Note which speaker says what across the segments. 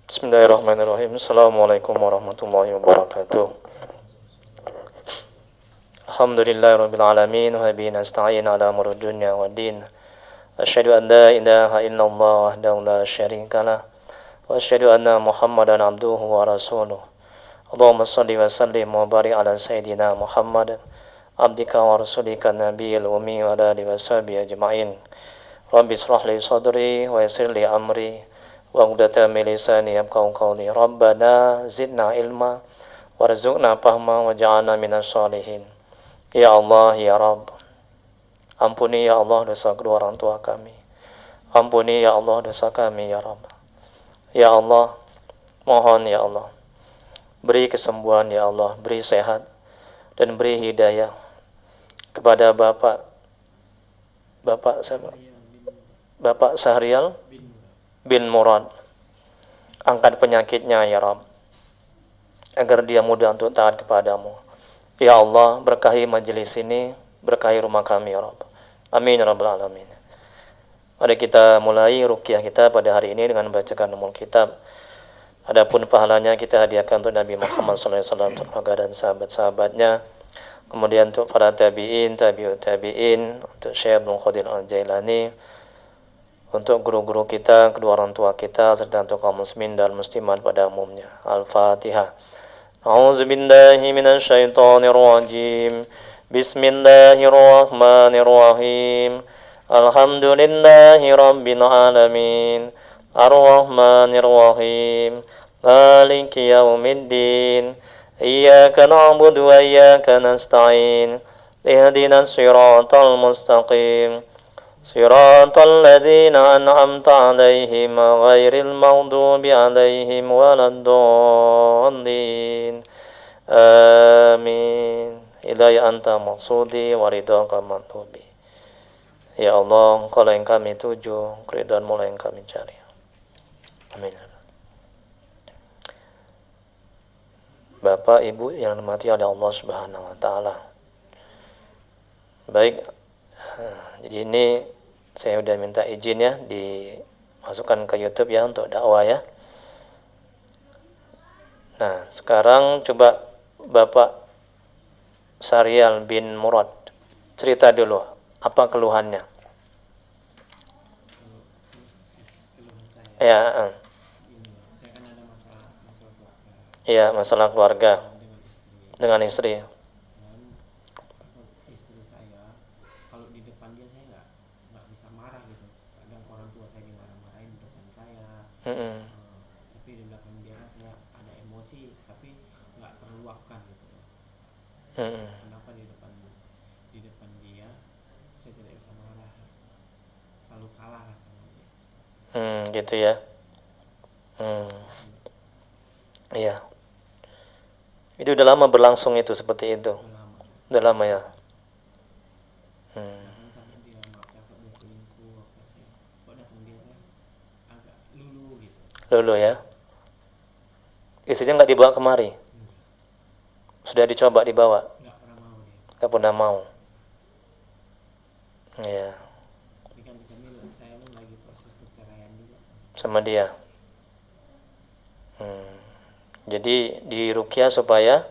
Speaker 1: Bismillahirrahmanirrahim. Assalamualaikum warahmatullahi wabarakatuh. Alhamdulillahirabbil alamin wa bihi nasta'in ala umuri dunya waddin. Asyhadu an la ilaha illallah wahdahu la syarikalah wa asyhadu anna Muhammadan abduhu wa rasuluh. Allahumma shalli wa sallim wa barik ala sayyidina Muhammad abdika wa rasulika nabiyil ummi wa ala alihi washabihi ajma'in. Rabbi israh li sadri wa yassir li amri wa uqdatan min lisani yafqahu qawli. Rabbana zidna ilma warzuqna fahma waj'alna minas shalihin. Ya Allah ya Rabb, ampuni ya Allah dosa kedua orang tua kami. Ampuni ya Allah dosa kami ya Rabb. Ya Allah, mohon ya Allah, beri kesembuhan ya Allah, beri sehat dan beri hidayah kepada Bapak Sahrial bin Murad. Angkat penyakitnya ya Rabb, agar dia mudah untuk taat kepadamu. Ya Allah, berkahi majelis ini, berkahi rumah kami ya Rabb. Amin ya Rabbal Alamin. Mari kita mulai ruqyah kita pada hari ini dengan membacakan umul kitab. Adapun pahalanya kita hadiahkan untuk Nabi Muhammad SAW, untuk keluarga dan sahabat-sahabatnya. Kemudian untuk para tabi'in, tabi'ut tabi'in, untuk Syekh Abdul Qadir Al-Jailani, untuk guru-guru kita, kedua orang tua kita, serta untuk kaum muslimin dan muslimat pada umumnya. Al-Fatihah. A'udzu billahi minasy syaithanir rajim. Bismillahirrahmanirrahim. Alhamdulillahi rabbil alamin. Ar-Rahmanir Rahim. Maliki yaumiddin. Iyyaka na'budu wa iyyaka nasta'in. Ihdinas siratal mustaqim. Siratal ladzina an'amta 'alaihim ghairil maghdubi 'alaihim waladdallin. Amin. Hidayah anta maqsudi wa ridhaka matlubi. Ya Allah, Engkau yang kami tuju, keridhaan-Mu yang kami cari. Amin. Bapak, Ibu yang dirahmati oleh Allah Subhanahu wa taala. Baik. Jadi ini saya sudah minta izin ya dimasukkan ke YouTube ya untuk dakwah ya. Nah, sekarang coba Bapak Sahrial bin Murad cerita dulu apa keluhannya. Ya,
Speaker 2: Saya kan ada masalah keluarga.
Speaker 1: ya masalah keluarga dengan istri.
Speaker 2: Dan istri saya, kalau di depan dia saya nggak bisa marah gitu. Kadang orang tua saya dimarah-marahin di depan saya. Tapi di belakang dia kan saya ada emosi, tapi nggak terluapkan gitu. Kenapa di depan dia saya tidak bisa marah, selalu kalah lah sama dia.
Speaker 1: Gitu ya. Iya. Itu udah lama berlangsung itu seperti itu. Udah lama ya.
Speaker 2: Bahkan sampai dia cakap dia selingkuh, kok datang dia saya agak lulu gitu.
Speaker 1: Lulu ya. Istrinya nggak dibawa kemari. Sudah dicoba dibawa.
Speaker 2: Nggak pernah mau dia.
Speaker 1: Nggak pernah mau. Iya.
Speaker 2: Ini kan saya lagi proses perceraian juga
Speaker 1: Sama dia. Jadi di ruqyah supaya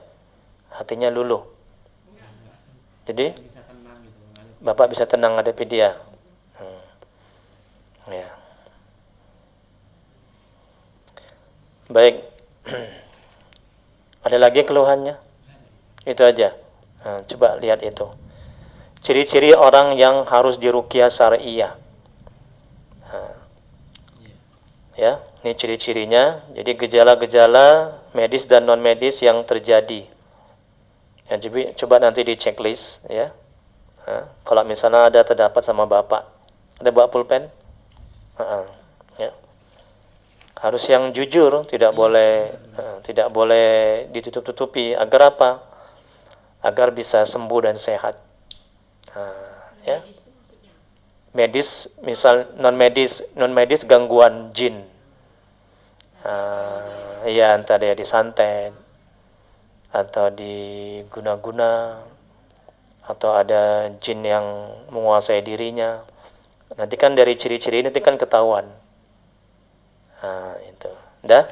Speaker 1: hatinya luluh. Jadi
Speaker 2: bisa tenang gitu.
Speaker 1: Bapak bisa tenang hadapi dia. Ya. Baik. Ada lagi keluhannya? Itu aja. Nah, coba lihat itu. Ciri-ciri orang yang harus diruqyah syariah. Ya, ini ciri-cirinya. Jadi gejala-gejala medis dan non medis yang terjadi. Ya, jadi coba nanti di checklist ya. Kalau misalnya ada terdapat sama Bapak, ada bawa pulpen? Ya. Harus yang jujur, tidak boleh ditutup-tutupi. Agar apa? Agar bisa sembuh dan sehat. Ya. Medis, misal non medis gangguan jin. Ya entah dia disantet atau diguna-guna atau ada jin yang menguasai dirinya. Nanti kan dari ciri-ciri ini kan ketahuan. Itu. Dah?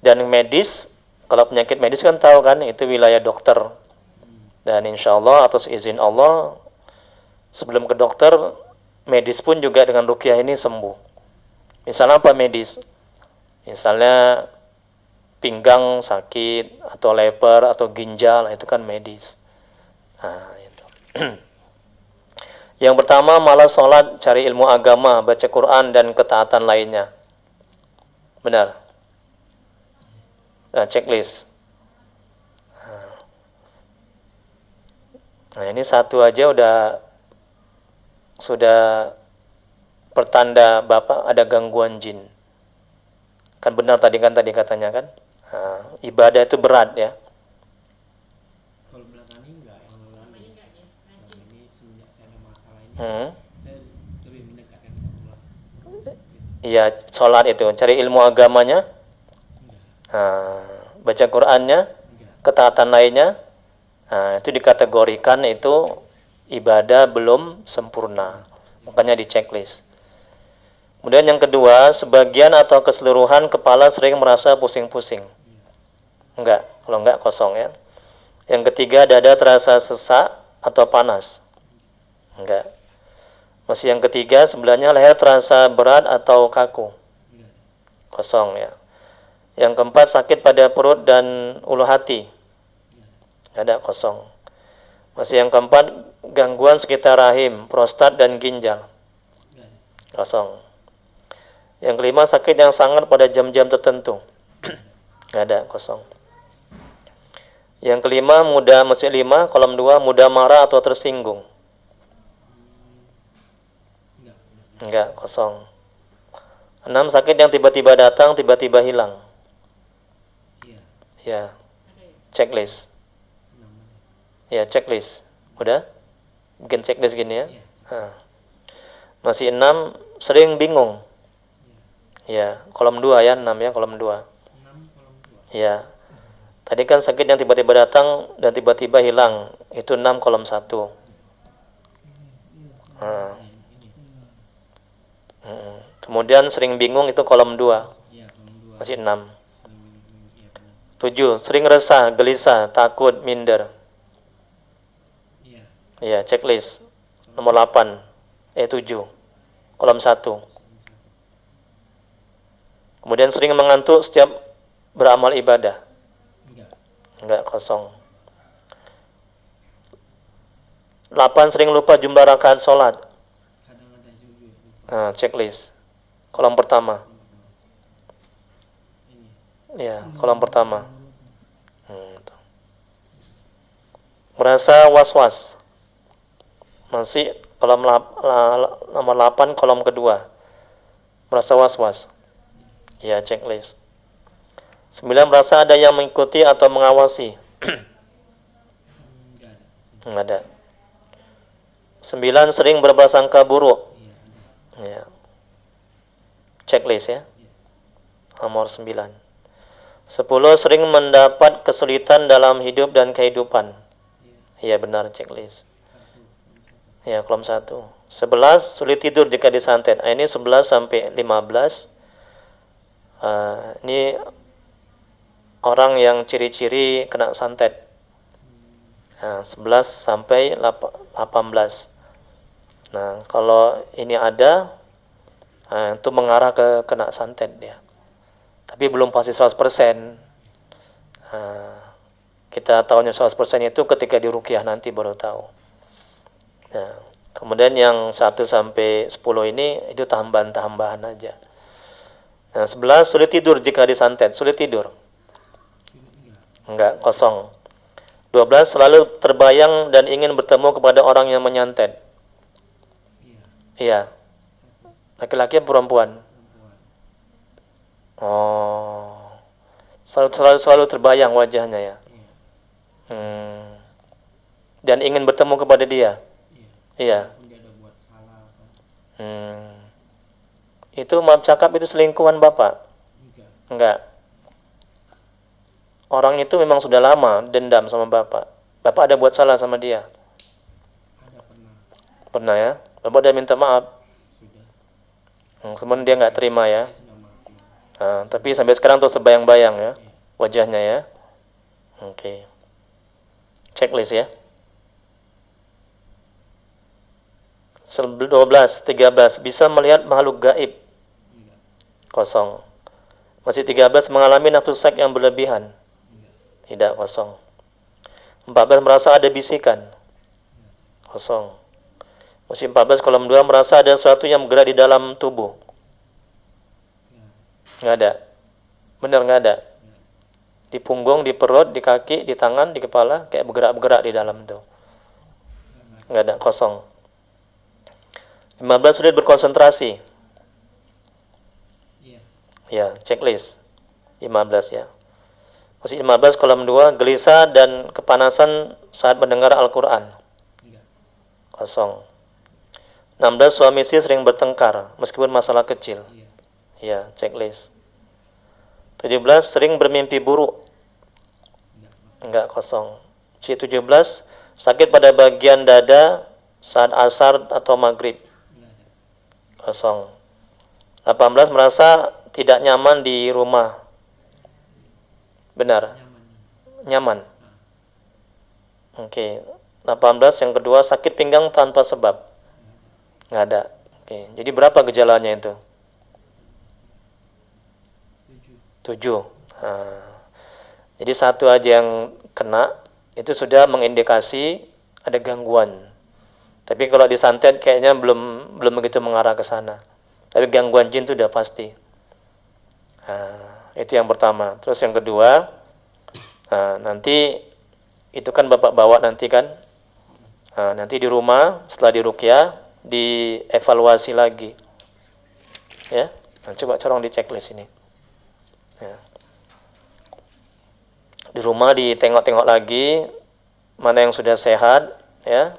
Speaker 1: Dan medis, kalau penyakit medis kan tahu kan, itu wilayah dokter. Dan insya Allah atas izin Allah, sebelum ke dokter, medis pun juga dengan ruqyah ini sembuh. Misalnya apa medis? Misalnya pinggang sakit, atau leper, atau ginjal, itu kan medis. Nah, itu. Yang pertama, malas sholat, cari ilmu agama, baca Quran, dan ketaatan lainnya. Benar? Nah, checklist. Nah, ini satu aja sudah pertanda Bapak ada gangguan jin. Kan benar tadi katanya kan? Nah, ibadah itu berat ya.
Speaker 2: Kalau belakangan ini enggak, yang lalu ini semenjak saya ada masalah ini, saya lebih mendekatkan ke Allah.
Speaker 1: Iya, sholat itu, cari ilmu agamanya, baca Qurannya, ketaatan lainnya, itu dikategorikan itu ibadah belum sempurna, makanya di checklist. Kemudian yang kedua, sebagian atau keseluruhan kepala sering merasa pusing-pusing. Enggak, kalau enggak kosong ya. Yang ketiga, dada terasa sesak atau panas. Enggak. Masih yang ketiga, sebelahnya leher terasa berat atau kaku. Kosong ya. Yang keempat, sakit pada perut dan ulu hati. Enggak ada, kosong. Masih yang keempat, gangguan sekitar rahim, prostat dan ginjal. Kosong. Yang kelima, sakit yang sangat pada jam-jam tertentu. Nggak ada, kosong. Yang kelima, masih 5, kolom 2, mudah marah atau tersinggung. Enggak, kosong. 6, sakit yang tiba-tiba datang, tiba-tiba hilang. Ya, checklist. Ya, checklist. Udah? Bikin checklist gini ya. Masih 6, sering bingung. Ya, kolom 2 ya, 6 ya, kolom 2. Ya. Tadi kan sakit yang tiba-tiba datang dan tiba-tiba hilang. Itu 6, kolom 1. Kemudian sering bingung, itu kolom 2. Masih 6. 7, sering resah, gelisah, takut, minder. Ya, checklist. Nomor 8. 7. Kolom 1. Kemudian sering mengantuk setiap beramal ibadah. Enggak, kosong. 8, sering lupa jumlah rakaat sholat. Checklist. Kolom pertama. Ya, kolom pertama. Merasa was-was. Masih kolom nomor 8, kolom kedua. Merasa was-was. Ya, checklist. 9, merasa ada yang mengikuti atau mengawasi. Enggak ada. 9, sering berprasangka buruk. Ya. Checklist ya. Nomor 9. 10, sering mendapat kesulitan dalam hidup dan kehidupan. Iya, benar, checklist. Ya, kolom 1. 11, sulit tidur jika disantet. Ini 11 sampai 15. Ini orang yang ciri-ciri kena santet. 11 sampai 18. Nah, kalau ini ada, itu mengarah ke kena santet dia. Tapi belum pasti 100%. Kita tahunya 100% itu ketika diruqyah nanti baru tahu. Nah, kemudian yang 1 sampai 10 ini itu tambahan-tambahan aja. Nah, 11, sulit tidur jika disantet. Sulit tidur. Enggak, kosong. 12, selalu terbayang dan ingin bertemu kepada orang yang menyantet. Iya. Laki-laki atau perempuan? Oh. Selalu terbayang wajahnya ya. Dan ingin bertemu kepada dia. Iya. Itu maaf cakap, itu selingkuhan Bapak? Enggak. Orang itu memang sudah lama dendam sama Bapak. Bapak ada buat salah sama dia? Pernah ya? Bapak udah minta maaf? Kemudian dia nggak terima ya? Tapi sampai sekarang tuh sebayang-bayang ya wajahnya ya. Oke. Checklist ya. 12, 13 bisa melihat makhluk gaib.
Speaker 2: Enggak.
Speaker 1: Kosong. Masih 13 mengalami nafsu seks yang berlebihan.
Speaker 2: Enggak.
Speaker 1: Tidak, kosong. 14 merasa ada bisikan. Kosong. Masih 14 kolom 2 merasa ada sesuatu yang bergerak di dalam tubuh. Nggak ada. Benar nggak ada. Di punggung, di perut, di kaki, di tangan, di kepala kayak bergerak-bergerak di dalam tuh. Nggak ada, kosong. 15 sulit berkonsentrasi.
Speaker 2: Iya.
Speaker 1: Ya, checklist. 15 ya. Masih 15 kolom 2 gelisah dan kepanasan saat mendengar Al-Qur'an.
Speaker 2: Enggak.
Speaker 1: Kosong. 16 suami istri sering bertengkar meskipun masalah kecil.
Speaker 2: Iya.
Speaker 1: Ya, checklist. 17 sering bermimpi buruk. Enggak, kosong. 17 sakit pada bagian dada saat asar atau maghrib.
Speaker 2: Enggak ada.
Speaker 1: Kosong. 18 merasa tidak nyaman di rumah. Benar. Nyaman. Oke. 18 yang kedua sakit pinggang tanpa sebab. Enggak ada. Oke. Jadi berapa gejalanya itu? 7. Jadi satu aja yang kena itu sudah mengindikasi ada gangguan. Tapi kalau disantet kayaknya belum begitu mengarah ke sana. Tapi gangguan jin itu udah pasti. Itu yang pertama. Terus yang kedua, nanti itu kan Bapak bawa nanti kan. Nanti di rumah setelah diruqyah dievaluasi lagi. Ya. Coba colong di checklist ini. Ya. Di rumah ditengok-tengok lagi mana yang sudah sehat, ya,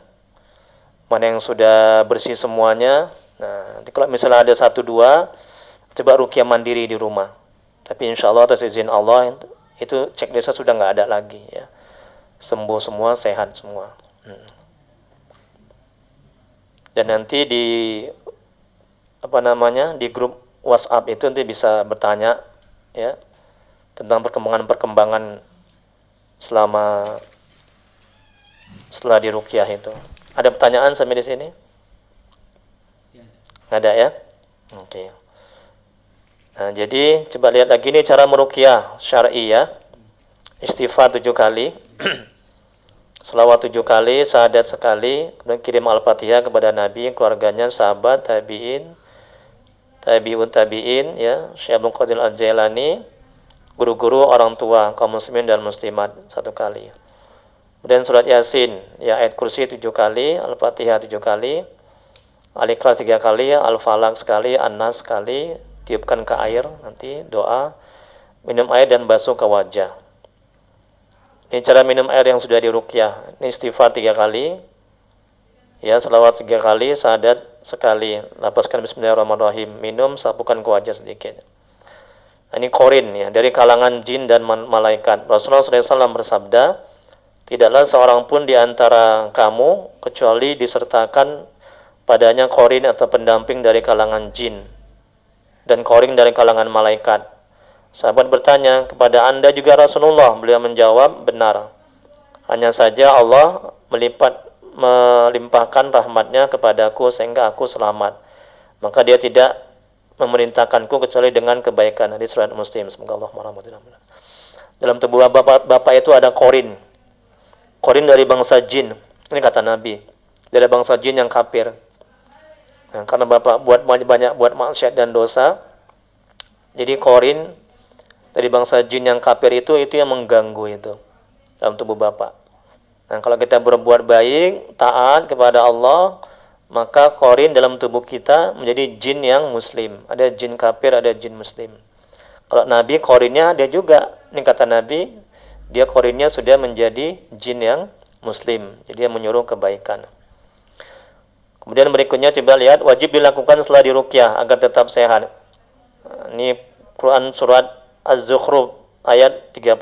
Speaker 1: mana yang sudah bersih semuanya. Nah, nanti kalau misalnya ada 1-2, coba ruqyah mandiri di rumah. Tapi insya Allah atas izin Allah itu checklistnya sudah nggak ada lagi, ya, sembuh semua, sehat semua. Dan nanti di di grup WhatsApp itu nanti bisa bertanya, ya, tentang perkembangan setelah diruqyah itu. Ada pertanyaan sampai di sini? Nggak ada ya? Oke. Nah, jadi coba lihat lagi nih cara meruqyah syar'i ya. Istighfar 7 kali. Selawat 7 kali, syahadat sekali, kemudian kirim Al-Fatihah kepada Nabi, keluarganya, sahabat, tabi'in, ya, Syekh Abdul Qadir Al-Jailani, guru-guru, orang tua, kaum muslimin dan muslimat 1 kali. Kemudian surat Yasin, ya, ayat kursi 7 kali, Al-Fatihah 7 kali, Al-Ikhlas 3 kali, Al-Falaq sekali, An-Nas sekali, tiupkan ke air, nanti doa, minum air dan basuh ke wajah. Ini cara minum air yang sudah diruqyah. Ini istighfar 3 kali, ya, selawat 3 kali, syahadat sekali, lapaskan bismillahirrahmanirrahim, minum, sapukan ke wajah sedikit. Ini korin ya, dari kalangan jin dan malaikat. Rasulullah SAW bersabda, tidaklah seorang pun di antara kamu kecuali disertakan padanya korin atau pendamping dari kalangan jin dan korin dari kalangan malaikat. Sahabat bertanya, kepada Anda juga Rasulullah? Beliau menjawab, benar. Hanya saja Allah melimpahkan rahmatnya kepadaku sehingga aku selamat. Maka dia tidak memerintahkanku kecuali dengan kebaikan. Hadis riwayat Muslim. Semoga Allah merahmatinya. Dalam tubuh bapak itu ada korin. Korin dari bangsa jin. Ini kata Nabi. Dari bangsa jin yang kafir. Nah, karena bapak banyak buat maksiat dan dosa, jadi korin dari bangsa jin yang kafir itu yang mengganggu itu dalam tubuh bapak. Nah, kalau kita berbuat baik, taat kepada Allah, maka korin dalam tubuh kita menjadi jin yang muslim. Ada jin kafir, ada jin muslim. Kalau Nabi korinnya ada juga. Ini kata Nabi, dia korinnya sudah menjadi jin yang muslim. Jadi dia menyuruh kebaikan. Kemudian berikutnya coba lihat, wajib dilakukan setelah diruqyah agar tetap sehat. Ini Quran surat Az-Zukhruf ayat 36.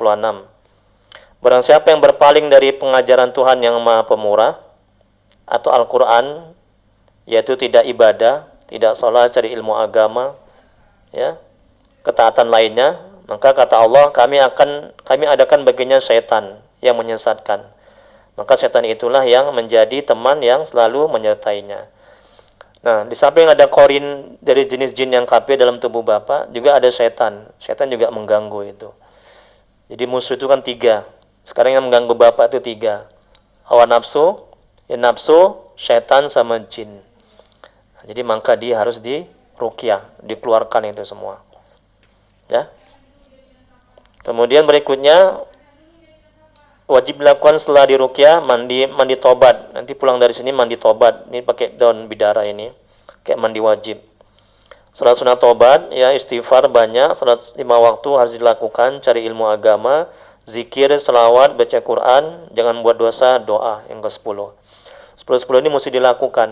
Speaker 1: Barang siapa yang berpaling dari pengajaran Tuhan yang Maha Pemurah atau Al-Quran, yaitu tidak ibadah, tidak sholat, cari ilmu agama, ya, ketaatan lainnya, maka kata Allah, kami adakan baginya syaitan yang menyesatkan. Maka syaitan itulah yang menjadi teman yang selalu menyertainya. Nah, di samping ada korin dari jenis jin yang kafir dalam tubuh Bapak, juga ada syaitan. Syaitan juga mengganggu itu. Jadi musuh itu kan 3. Sekarang yang mengganggu Bapak itu 3. Hawa nafsu, syaitan sama jin. Jadi maka dia harus diruqyah, dikeluarkan itu semua. Ya. Kemudian berikutnya wajib dilakukan setelah diruqyah mandi tobat. Nanti pulang dari sini mandi tobat. Ini pakai daun bidara ini. Kayak mandi wajib. Salat sunat tobat, ya istighfar banyak, salat 5 waktu harus dilakukan, cari ilmu agama, zikir, selawat, baca Quran, jangan buat dosa, doa yang ke-10. 10 ini mesti dilakukan.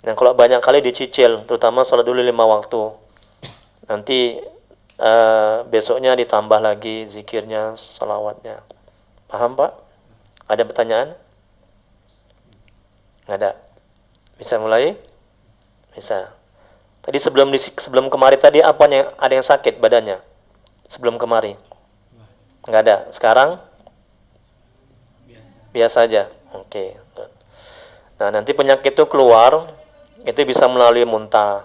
Speaker 1: Dan kalau banyak kali dicicil, terutama salat dulu 5 waktu. Nanti besoknya ditambah lagi zikirnya, salawatnya. Paham Pak? Ada pertanyaan? Nggak ada? Bisa mulai? Bisa. Tadi sebelum kemari tadi apanya? Ada yang sakit badannya? Sebelum kemari? Nggak ada. Sekarang? Biasa aja. Oke. Nah, nanti penyakit itu keluar, itu bisa melalui muntah.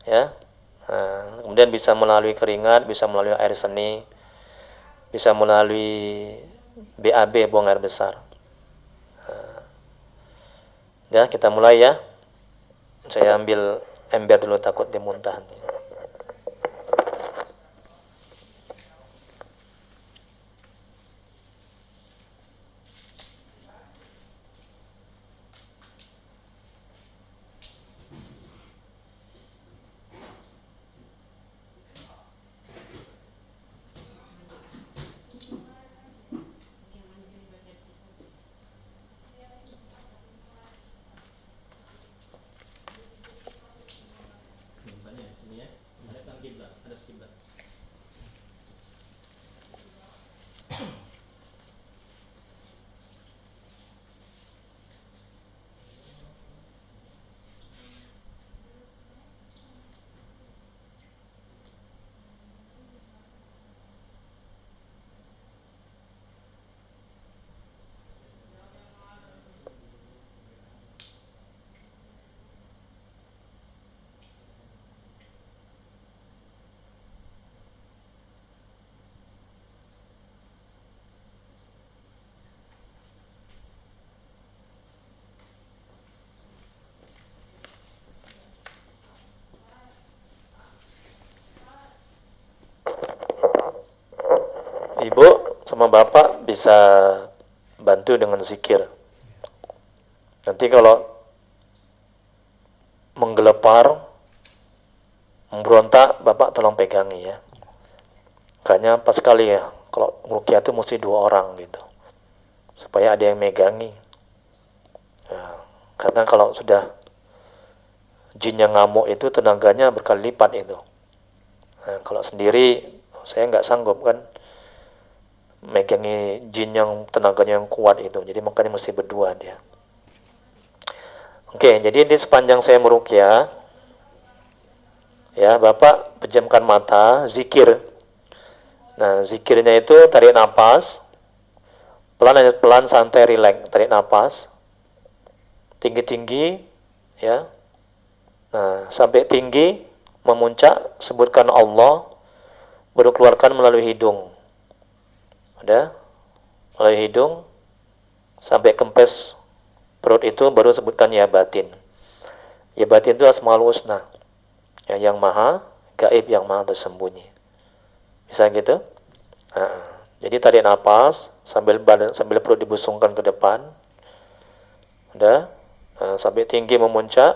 Speaker 1: Ya. Nah, kemudian bisa melalui keringat, bisa melalui air seni, bisa melalui BAB, buang air besar. Nah, ya, kita mulai ya. Saya ambil ember dulu, takut dimuntah. Ibu sama bapak bisa bantu dengan zikir. Nanti kalau menggelepar, memberontak, bapak tolong pegangi ya. Kayaknya pas sekali ya, kalau ruqyah itu mesti 2 orang gitu, supaya ada yang megangi. Ya, karena kalau sudah jin yang ngamuk itu tenaganya berkali lipat itu. Nah, kalau sendiri saya nggak sanggup kan megangi jin yang tenaganya yang kuat itu, jadi makanya mesti berdua dia. Oke, jadi di sepanjang saya meruqyah, ya bapak pejamkan mata, zikir. Nah, zikirnya itu tarik nafas, pelan santai, rileks, tarik nafas, tinggi-tinggi, ya. Nah, sampai tinggi, memuncak, sebutkan Allah, baru keluarkan melalui hidung. Ada? Melalui hidung, sampai kempes perut itu, baru sebutkan ya batin. Ya batin itu Asmaul Husna, ya, yang maha gaib, yang maha tersembunyi. Bisa gitu? Nah, jadi tarik nafas sambil perut dibusungkan ke depan. Udah? Nah, sampai tinggi memuncak,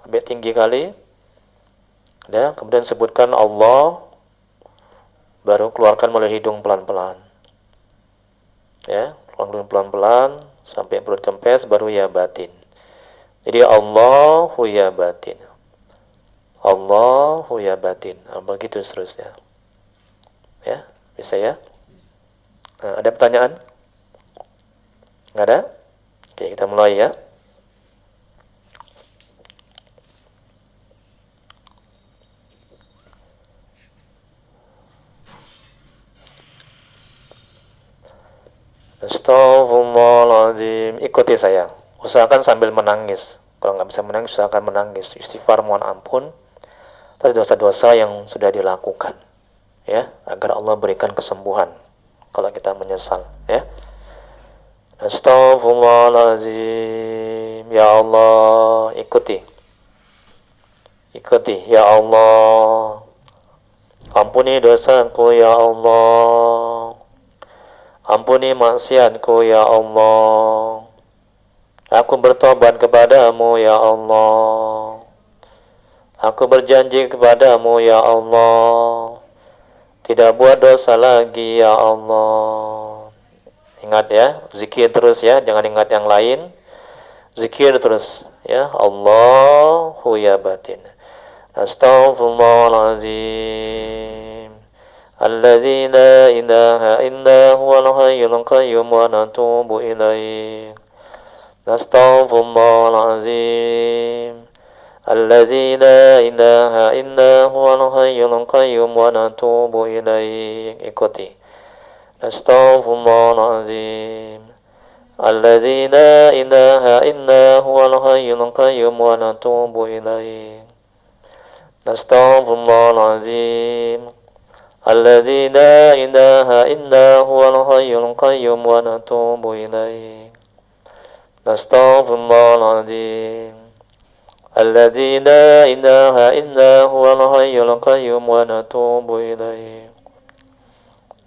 Speaker 1: sampai tinggi kali. Udah? Kemudian sebutkan Allah, baru keluarkan melalui hidung pelan-pelan. Ya, keluarkan pelan-pelan sampai perut kempes, baru ya batin. Jadi Allahu ya batin. Allahu ya batin. Nah, begitu seterusnya. Ya, bisa ya? Nah, ada pertanyaan? Nggak ada? Oke, kita mulai ya. Astaghfirullahaladzim. Ikuti saya. Usahakan sambil menangis. Kalau nggak bisa menangis, usahakan menangis. Istighfar, mohon ampun atas dosa-dosa yang sudah dilakukan, ya, agar Allah berikan kesembuhan kalau kita menyesal, ya. Astaghfirullahaladzim. Ya Allah, ikuti ya Allah, ampuni dosaku ya Allah, ampuni maksiatku ya Allah, aku bertobat kepadamu ya Allah, aku berjanji kepadamu ya Allah, tidak buat dosa lagi ya Allah. Ingat ya, zikir terus ya, jangan ingat yang lain. Zikir terus ya, Allahu ya batin. Astaghfirullahaladzim. Allazi la ilaha illa huwal hayyul qayyum wa natubu ilaih. Astaghfirullahaladzim. Allazi la ilaha illa huwal hayyul qayyum wa natubu ilaih. Ikuti. Astaghfirullahaladzim. Allazi la ilaha illa huwal hayyul qayyum wa natubu ilaih. Astaghfirullahaladzim. Allazi la ilaha illa huwal hayyul qayyum wa natubu ilaih. Astaghfirullahaladzim. Allazi la ilaha illa huwal hayyul qayyum wa natubu ilaih.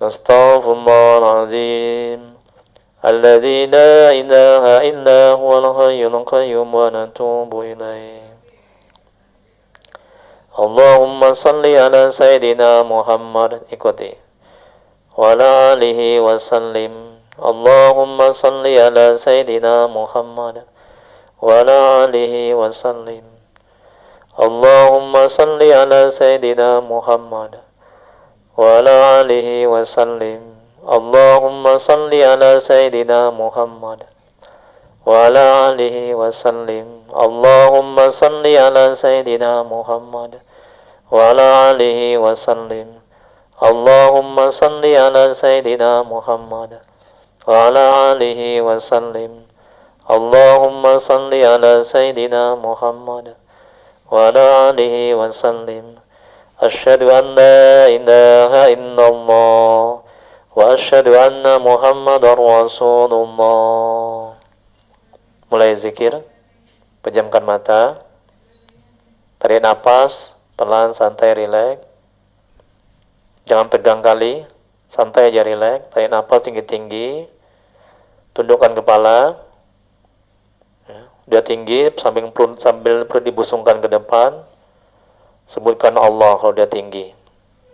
Speaker 1: Astaghfirullahaladzim. Allazi la ilaha illa huwal hayyul qayyum wa natubu ilaih. Allahumma salli ala Sayyidina Muhammad. Ikuti. Wa ala alihi wa sallim. Allahumma salli ala Sayyidina Muhammad. Wa ala alihi wa sallim. Allahumma salli ala Sayyidina Muhammad. Wa ala alihi wa sallim. Allahumma salli ala Sayyidina Muhammad. Wa ala alihi wa sallim. Allahumma salli ala Sayyidina Muhammad. Wa ala alihi wa sallim. Allahumma salli ala Sayyidina Muhammad. Wa ala alihi wa sallim. Allahumma salli ala Sayyidina Muhammad. Wa ala alihi wa sallim. Asyhadu an la ilaha illallah wa asyhadu anna Muhammadar Rasulullah. Mulai zikir, pejamkan mata, tarik nafas, pelan, santai, rileks. Jangan tegang kali, santai aja, rileks. Tarik nafas tinggi-tinggi, tundukkan kepala, ya, udah tinggi, sambil perut dibusungkan ke depan. Sebutkan Allah kalau udah tinggi.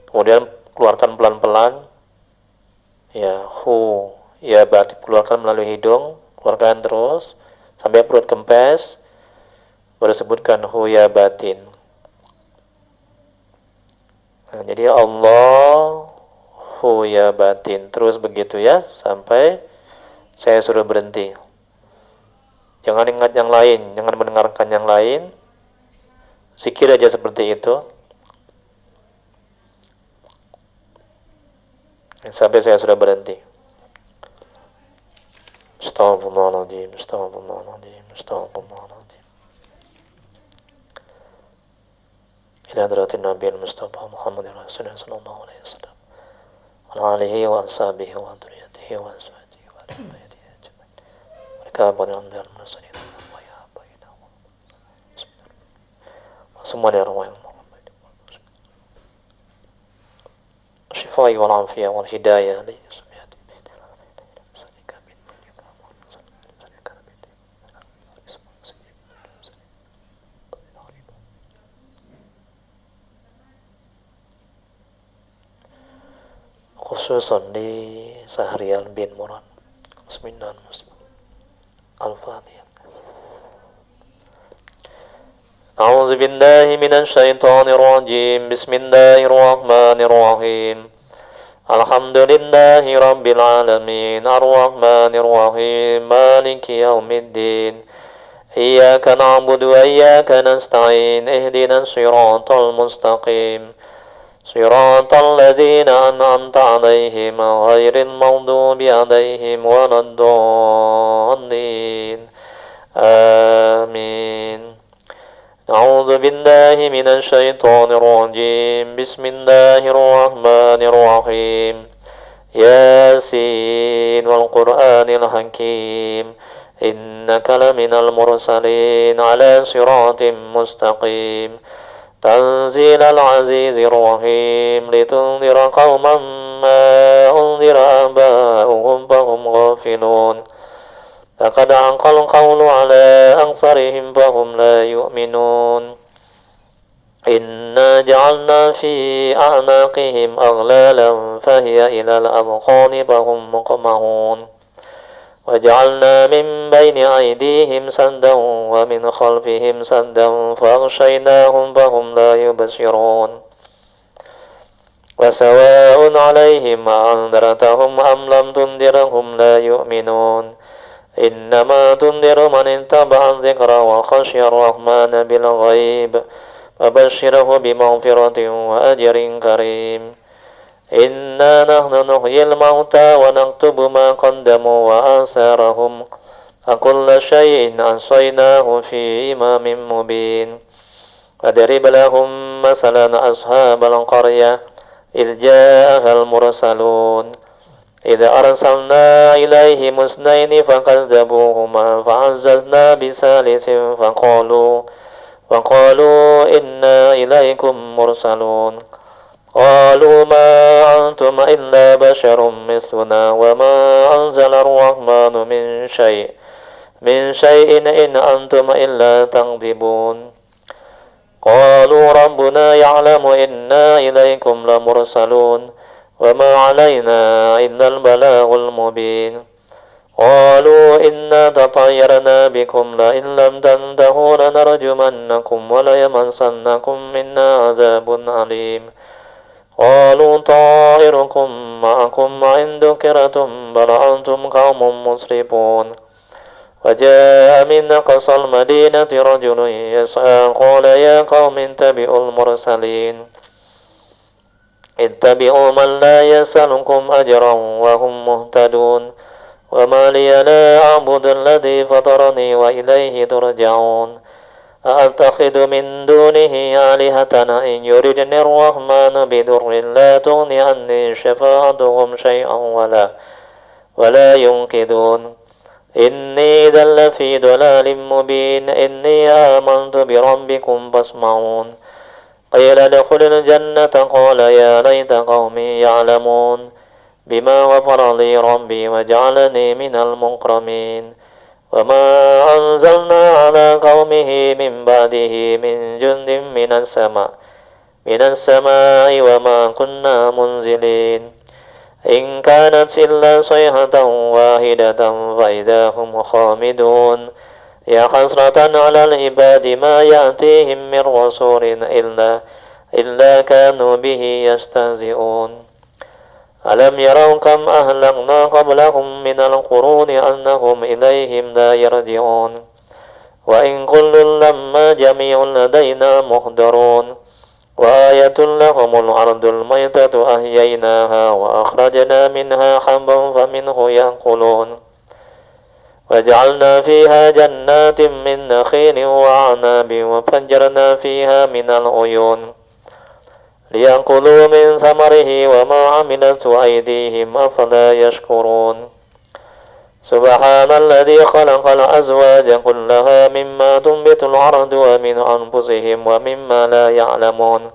Speaker 1: Kemudian keluarkan pelan-pelan. Ya, ya batin, keluarkan melalui hidung, keluarkan terus sampai perut kempes. Baru sebutkan ya batin. Nah, jadi Allah ya batin, terus begitu ya sampai saya suruh berhenti. Jangan ingat yang lain, jangan mendengarkan yang lain. Zikir aja seperti itu sampai saya sudah berhenti. Astaghfirullahaladzim, astaghfirullahaladzim, astaghfirullahaladzim. Ila hadratin Nabi Mustafa Muhammad Rasulullah sallallahu alaihi wasallam wa alihi wa ashabihi wa dzurriyyatihi wa azwajihi wa dhurriyyatihi ajma'in. Wa kafaru minal mursalin wa ya baina semuanya orang Muhammad. Syifai wal afiyah wal hidayah li khususan di Sahrial bin Murad. Bismillahirrahmanirrahim. Al-Fatihah. A'udzu billahi minasy syaithanir rajim. Bismillahirrahmanirrahim. Alhamdulillahi rabbil alamin. Arrahmanir rahim. Maliki yaumiddin. Iyyaka na'budu wa iyyaka nasta'in. Ihdinas siratal mustaqim. صراط الذين أنعمت عليهم غير المغضوب عليهم ولا الضالين آمين. أعوذ بالله من الشيطان الرجيم. بسم الله الرحمن الرحيم. ياسين والقرآن الحكيم إنك لمن المرسلين على صراط مستقيم تنزيل العزيز الرحيم لتنذر قوما ما أنذر آباؤهم فهم غافلون لقد حق القول على أكثرهم فهم لا يؤمنون إنا جعلنا في أعناقهم أغلالا فهي إلى الأذقان فهم مقمحون وجعلنا من بين أيديهم سدا ومن خلفهم سدا فأغشيناهم فهم لا يبصرون وسواء عليهم أنذرتهم أم لم تنذرهم لا يؤمنون إنما تنذر من اتبع الذكر وخشي الرحمن بالغيب فبشره بمغفرة وأجر كريم إنا نحن نحيي الموتى ونكتب ما قدموا وآثارهم وكل شيء أحصيناه في إمام مبين فاضرب لهم مثلا أصحاب القرية إذ جاءها المرسلون إذ أرسلنا إليهم اثنين فكذبوهما فعززنا بثالث فقالوا إنا إليكم مرسلون قالوا ما أنتم إلا بشر مثلنا وما أنزل الرحمن من شيء إن أنتم إلا تكذبون قالوا ربنا يعلم إنا إليكم لمرسلون وما علينا إلا البلاغ المبين قالوا إنا تطيرنا بكم لئن لم تنتهوا لنرجمنكم وليمسنكم منا عذاب أليم قالوا طائركم معكم إن ذكرتم بل أنتم قوم مسرفون وجاء من أقصى المدينة رجل يسعى قال يا قوم اتبعوا المرسلين اتبعوا من لا يسألكم أجرا وهم مهتدون وما لي لا أعبد الذي فطرني وإليه ترجعون أأتخذ من دونه آلهة إن يردني الرحمن بضر لا تغن عني شفاعتهم شيئا ولا ينقذون إني إذا لفي ضلال مبين إني آمنت بربكم فاسمعون قيل ادخل الجنة قال يا ليت قومي يعلمون بما غفر لي ربي وجعلني من المكرمين وما أنزلنا على قومه من بعده من جند من السماء وما كنا منزلين إن كانت إلا صيحة واحدة فإذا هم خامدون يا حسرة على العباد ما يأتيهم من رسول إلا كانوا به يستهزئون ألم يروا كم أهلكنا قبلهم من القرون أنهم إليهم لا يرجعون وإن كل لما جميع لدينا محضرون وآية لهم الأرض الميتة أحييناها وأخرجنا منها حبا فمنه يأكلون وجعلنا فيها جنات من نخيل وأعناب وفجرنا فيها من العيون ليأكلوا من ثمره وما عملته أيديهم أفلا يشكرون سبحان الذي خلق الأزواج كلها مما تنبت الأرض ومن أنفسهم ومما لا يعلمون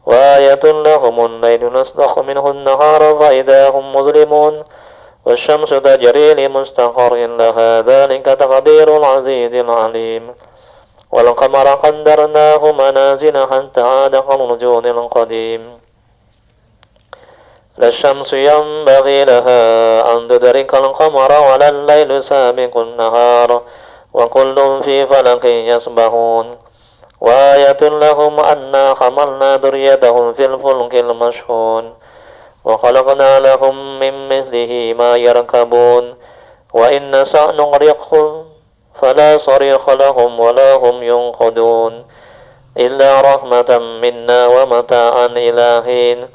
Speaker 1: وآية لهم الليل نسلخ منه النهار فإذا هم مظلمون والشمس تجري لمستقر لها ذلك تقدير العزيز العليم والقمر قدرناه منازل حتى عاد كالرجل القديم لا الشمس ينبغي لها أن تدرك القمر ولا الليل سابق النهار وكل في فلك يسبحون وآية لهم أنا حملنا ذريتهم في الفلك المشحون وخلقنا لهم من مثله ما يركبون وإن نشأ نغرقهم فلا صريخ لهم ولا هم ينقذون إلا رحمة منا ومتاعا إلى حين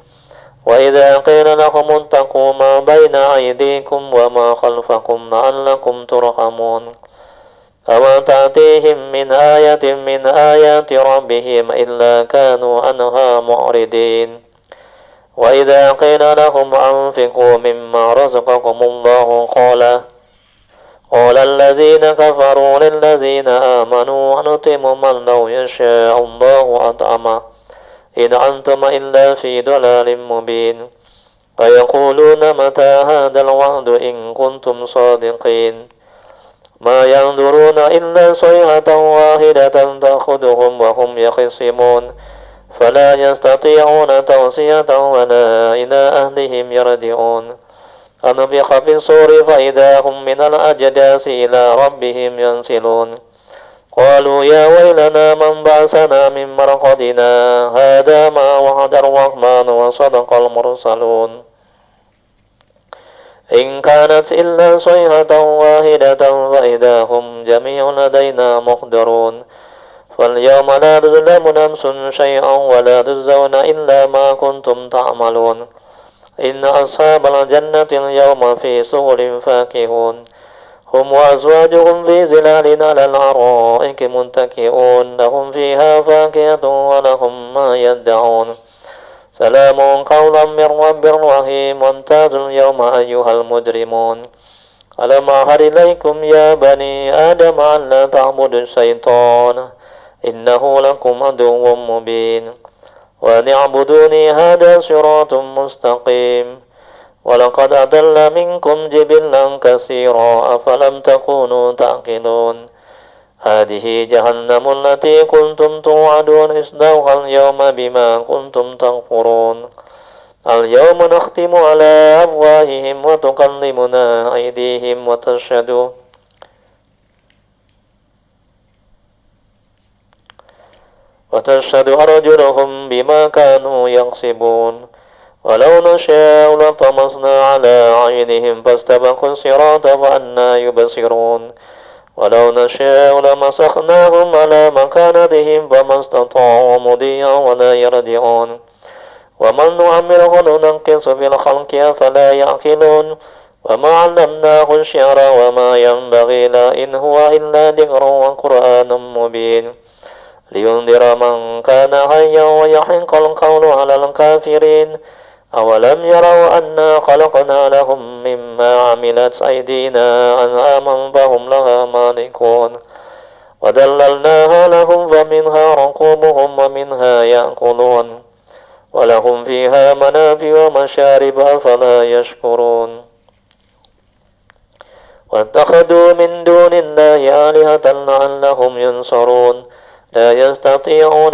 Speaker 1: وإذا قيل لهم اتقوا ما بين أيديكم وما خلفكم لعلكم ترحمون أما تأتيهم من آية من آيات ربهم إلا كانوا عنها معرضين وإذا قيل لهم أنفقوا مما رزقكم الله قال الذين كفروا للذين آمنوا نطعم من لو يشاء الله أطعمه إن أنتم إلا في ضلال مبين ويقولون متى هذا الوعد إن كنتم صادقين ما ينظرون إلا صيحة واحدة تأخذهم وهم يخصمون فلا يستطيعون توصية ولا إلى أهلهم يرجعون فنفخ في الصور فإذا هم من الأجداث إلى ربهم ينسلون قالوا يا ويلنا من بعثنا من مرقدنا هذا ما وعد الرحمن وصدق المرسلون إن كانت إلا صيحة واحدة فإذا هم جميع لدينا محضرون فاليوم لا تظلم نفس شيئا ولا تجزون إلا ما كنتم تعملون إن أصحاب الجنة اليوم في سرر فاكهون هم وأزواجهم في ظلال على الأرائك متكئون لهم فيها فاكهة ولهم ما يدعون سلام قولا من رب رحيم وامتازوا اليوم أيها المجرمون ألم أعهد إليكم يا بني آدم أن لا تعبدوا الشيطان إنه لكم عدو مبين وأن اعبدوني هذا صراط مستقيم ولقد أضل منكم جبلا كثيرا أفلم تكونوا تعقلون هذه جهنم التي كنتم توعدون اصلوها اليوم بما كنتم تكفرون اليوم نختم على أفواههم وتكلمنا أيديهم وتشهد أرجلهم بما كانوا يكسبون ولو نشاء لطمسنا على عينهم فاستبقوا الصراط فأنى يبصرون ولو نشاء لمسخناهم على مكانتهم فما استطاعوا مضيا ولا يرجعون ومن نعمره ننقص في الخلق أفلا يعقلون وما علمناه الشعر وما ينبغي له إن هو إلا ذكر وقرآن مبين لينذر من كان حيا ويحق القول على الكافرين أولم يروا أنا خلقنا لهم مما عملت أيدينا أنعاما فهم لها مالكون وذللناها لهم فمنها ركوبهم ومنها يأكلون ولهم فيها منافع ومشارب أفلا يشكرون واتخذوا من دون الله آلهة لعلهم ينصرون لا يستطيعون